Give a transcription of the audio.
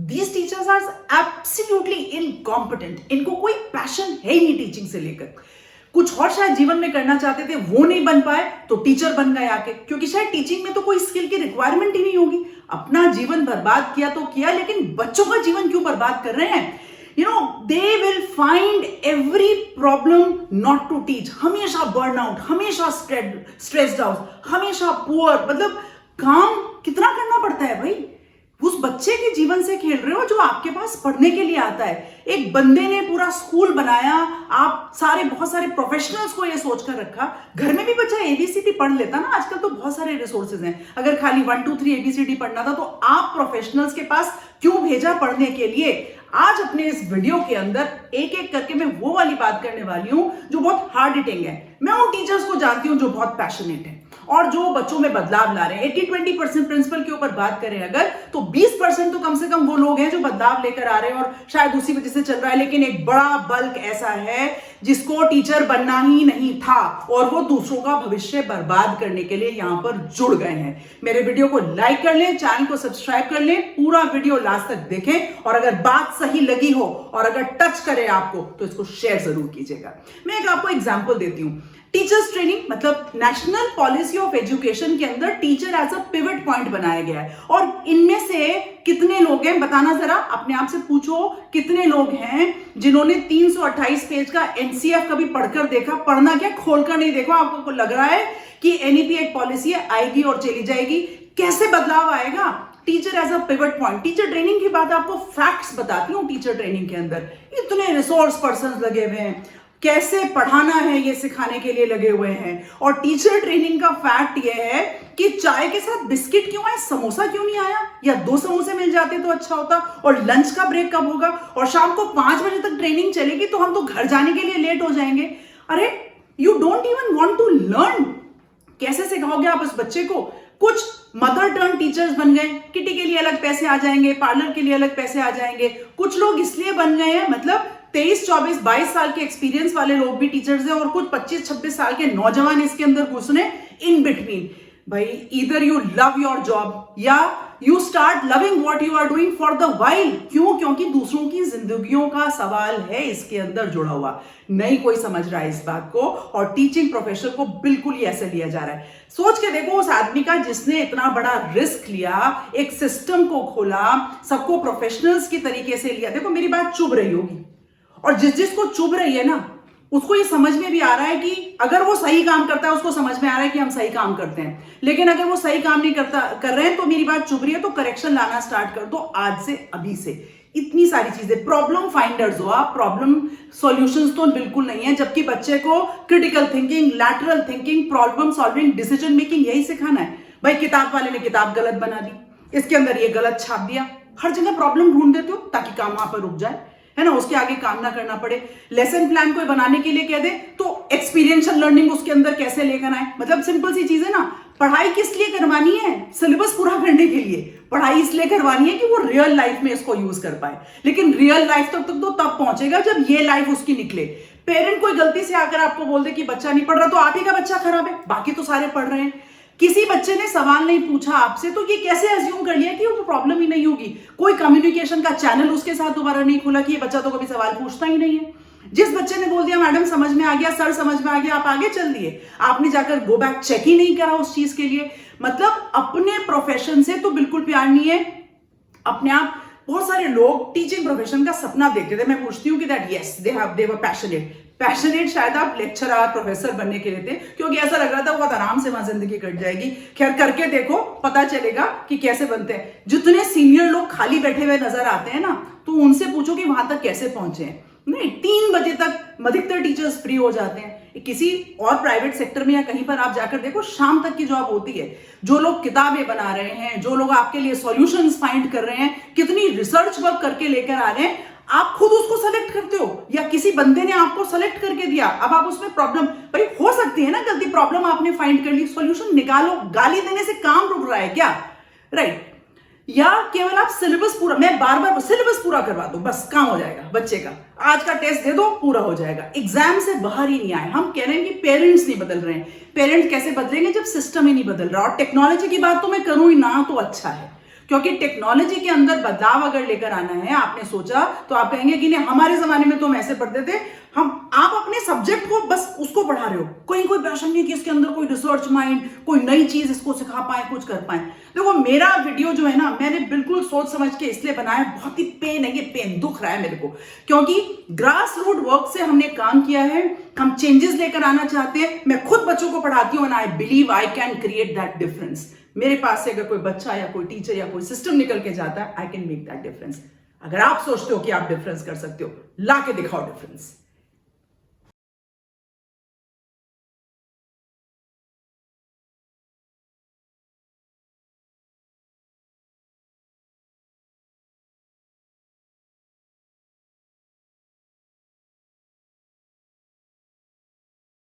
These teachers are absolutely incompetent. इनको कोई passion है ही नहीं टीचिंग से लेकर। कुछ और शायद जीवन में करना चाहते थे, वो नहीं बन पाए तो टीचर बन गए आके, क्योंकि शायद टीचिंग में तो कोई स्किल की रिक्वायरमेंट ही नहीं होगी। अपना जीवन बर्बाद किया तो किया, लेकिन बच्चों का जीवन क्यों बर्बाद कर रहे हैं? they will find every problem not to teach। हमेशा बर्नआउट, हमेशा स्ट्रेस्ड आउट, हमेशा पुअर। मतलब काम कितना करना पड़ता है भाई? उस बच्चे के जीवन से खेल रहे हो जो आपके पास पढ़ने के लिए आता है। एक बंदे ने पूरा स्कूल बनाया, आप बहुत सारे प्रोफेशनल्स को ये सोचकर रखा। घर में भी बच्चा एबीसीडी पढ़ लेता ना, आजकल तो बहुत सारे रिसोर्सेज हैं। अगर खाली 1 2 3 एबीसीडी पढ़ना था तो आप प्रोफेशनल्स के पास क्यों भेजा पढ़ने के लिए? आज अपने इस वीडियो के अंदर एक एक करके मैं वो वाली बात करने वाली हूं जो बहुत हार्ड हिटिंग है। मैं उन टीचर्स को जानती हूं जो बहुत पैशनेट है और जो बच्चों में बदलाव ला रहे हैं। 80-20% प्रिंसिपल के ऊपर बात करें अगर, तो 20% तो कम से कम वो लोग हैं जो बदलाव लेकर आ रहे हैं और शायद उसी वजह से चल रहा है। लेकिन एक बड़ा बल्क ऐसा है जिसको टीचर बनना ही नहीं था और वो दूसरों का भविष्य बर्बाद करने के लिए यहां पर जुड़ गए हैं। मेरे वीडियो को लाइक कर लें, चैनल को सब्सक्राइब कर लें, पूरा वीडियो लास्ट तक देखें और अगर बात सही लगी हो और अगर टच करे आपको तो इसको शेयर जरूर कीजिएगा। मैं एक आपको एग्जांपल देती हूं। टीचर्स ट्रेनिंग मतलब नेशनल पॉलिसी ऑफ एजुकेशन के अंदर teacher as a pivot point बनाया गया है और इनमें से कितने लोग हैं बताना जरा, अपने आप से पूछो कितने लोग हैं जिन्होंने 328 पेज का एनसीएफ कभी पढ़कर देखा? पढ़ना क्या, खोलकर नहीं देखा। आपको लग रहा है कि एनईपी एक पॉलिसी है, आएगी और चली जाएगी। कैसे बदलाव आएगा? Teacher as a pivot point. Teacher training की बात आपको फैक्ट्स बताती हूँ। टीचर ट्रेनिंग के अंदर इतने रिसोर्स पर्सन लगे हुए हैं, कैसे पढ़ाना है ये सिखाने के लिए लगे हुए हैं। और टीचर ट्रेनिंग का फैक्ट ये है कि चाय के साथ बिस्किट क्यों आए, समोसा क्यों नहीं आया, या 2 समोसे मिल जाते तो अच्छा होता। और लंच का ब्रेक कब होगा, और शाम को 5 बजे तक ट्रेनिंग चलेगी तो हम तो घर जाने के लिए लेट हो जाएंगे। अरे you don't even want to learn. कैसे सिखाओगे आप उस बच्चे को? कुछ मदर टर्न टीचर्स बन गए, किटी के लिए अलग पैसे आ जाएंगे, पार्लर के लिए अलग पैसे आ जाएंगे। कुछ लोग इसलिए बन गए हैं, मतलब 23, 24, 22 साल के एक्सपीरियंस वाले लोग भी टीचर्स हैं और कुछ 25, 26 साल के नौजवान इसके अंदर घुसने इन बिटवीन। भाई either you love your job या you start loving what you are doing for the while. क्यों? क्योंकि दूसरों की जिंदगियों का सवाल है इसके अंदर जुड़ा हुआ। नहीं कोई समझ रहा है इस बात को और टीचिंग प्रोफेशन को बिल्कुल ही ऐसे लिया जा रहा है। सोच के देखो उस आदमी का जिसने इतना बड़ा रिस्क लिया, एक सिस्टम को खोला, सबको प्रोफेशनल्स की तरीके से लिया। देखो मेरी बात चुभ रही होगी और जिसको चुभ रही है ना उसको ये समझ में भी आ रहा है कि अगर वो सही काम करता है उसको समझ में आ रहा है कि हम सही काम करते हैं। लेकिन अगर वो सही काम नहीं कर रहे हैं तो मेरी बात चुभ रही है तो करेक्शन लाना स्टार्ट कर दो आज से, अभी से। इतनी सारी चीजें, प्रॉब्लम फाइंडर्स हो आप, प्रॉब्लम सॉल्यूशंस तो बिल्कुल नहीं है। जबकि बच्चे को critical thinking, lateral thinking, problem solving, decision making यही सिखाना है। भाई किताब वाले ने किताब गलत बना दी, इसके अंदर ये गलत छाप दिया। हर जगह प्रॉब्लम ढूंढ देते हो ताकि काम वहां पर रुक जाए, है ना, उसके आगे काम ना करना पड़े। लेसन प्लान कोई बनाने के लिए कह दे तो एक्सपीरियंशियल लर्निंग उसके अंदर कैसे लेकर आए। मतलब सिंपल सी चीज है ना, पढ़ाई किस लिए करवानी है? सिलेबस पूरा करने के लिए। पढ़ाई इसलिए करवानी है कि वो रियल लाइफ में इसको यूज कर पाए। लेकिन रियल लाइफ तक तो तब पहुंचेगा जब ये लाइफ उसकी निकले। पेरेंट कोई गलती से आकर आपको बोल दे कि बच्चा नहीं पढ़ रहा तो आप ही का बच्चा खराब है, बाकी तो सारे पढ़ रहे हैं। किसी बच्चे ने सवाल नहीं पूछा आपसे तो ये कैसे अज्यूम कर लिया कि वो प्रॉब्लम ही नहीं होगी? कोई कम्युनिकेशन का चैनल उसके साथ दोबारा नहीं खुला कि ये बच्चा तो कभी सवाल पूछता ही नहीं है। जिस बच्चे ने बोल दिया मैडम समझ में आ गया, सर समझ में आ गया, आप आगे चल दिए, आपने जाकर गो बैक चेक ही नहीं करा उस चीज के लिए। मतलब अपने प्रोफेशन से तो बिल्कुल प्यार नहीं है। अपने आप बहुत सारे लोग टीचिंग प्रोफेशन का सपना देखते थे। मैं पूछती हूँ कि that yes they were passionate शायद आप लेक्चरर, प्रोफेसर बनने के लिए थे, क्योंकि ऐसा लग रहा था बहुत आराम से वहां जिंदगी कट जाएगी। खैर करके देखो, पता चलेगा कि कैसे बनते हैं। जितने सीनियर लोग खाली बैठे हुए नजर आते हैं ना, तो उनसे पूछो कि वहां तक कैसे पहुंचे हैं। नहीं, 3 बजे तक अधिकतर टीचर्स फ्री हो जाते हैं। किसी और प्राइवेट सेक्टर में या कहीं पर आप जाकर देखो, शाम तक की जॉब होती है। जो लोग किताबें बना रहे हैं, जो लोग आपके लिए सॉल्यूशंस फाइंड कर रहे हैं, कितनी रिसर्च वर्क करके लेकर आ रहे हैं, आप खुद उसको सेलेक्ट करते हो या किसी बंदे ने आपको सेलेक्ट करके दिया। अब आप उसमें प्रॉब्लम, भाई हो सकती है ना गलती, प्रॉब्लम आपने फाइंड कर ली, सॉल्यूशन निकालो। गाली देने से काम रुक रहा है क्या? राइट। या केवल आप सिलेबस पूरा, मैं बार बार सिलेबस पूरा करवा दो बस काम हो जाएगा बच्चे का, आज का टेस्ट दे दो पूरा हो जाएगा, एग्जाम से बाहर ही नहीं आए। हम कह रहे हैं कि पेरेंट्स नहीं बदल रहे हैं। पेरेंट्स कैसे बदलेंगे जब सिस्टम ही नहीं बदल रहा? और टेक्नोलॉजी की बात तो मैं करूं ही ना तो अच्छा है। क्योंकि टेक्नोलॉजी के अंदर बदलाव अगर लेकर आना है, आपने सोचा तो आप कहेंगे कि नहीं हमारे जमाने में तो हम ऐसे पढ़ते थे, आप अपने सब्जेक्ट को बस उसको पढ़ा रहे हो, कोई पैशन नहीं कि इसके अंदर कोई रिसर्च माइंड, कोई नई चीज इसको सिखा पाए, कुछ कर पाए। देखो मेरा वीडियो जो है ना, मैंने बिल्कुल सोच समझ के इसलिए बनाया, बहुत ही पेन है, ये पेन दुख रहा है मेरे को, क्योंकि ग्रास रूट वर्क से हमने काम किया है, हम चेंजेस लेकर आना चाहते हैं। मैं खुद बच्चों को पढ़ाती हूँ and I believe I can create that difference. मेरे पास से अगर कोई बच्चा या कोई टीचर या कोई सिस्टम निकल के जाता है, I can make that difference. अगर आप सोचते हो कि आप डिफरेंस कर सकते हो, ला के दिखाओ डिफरेंस।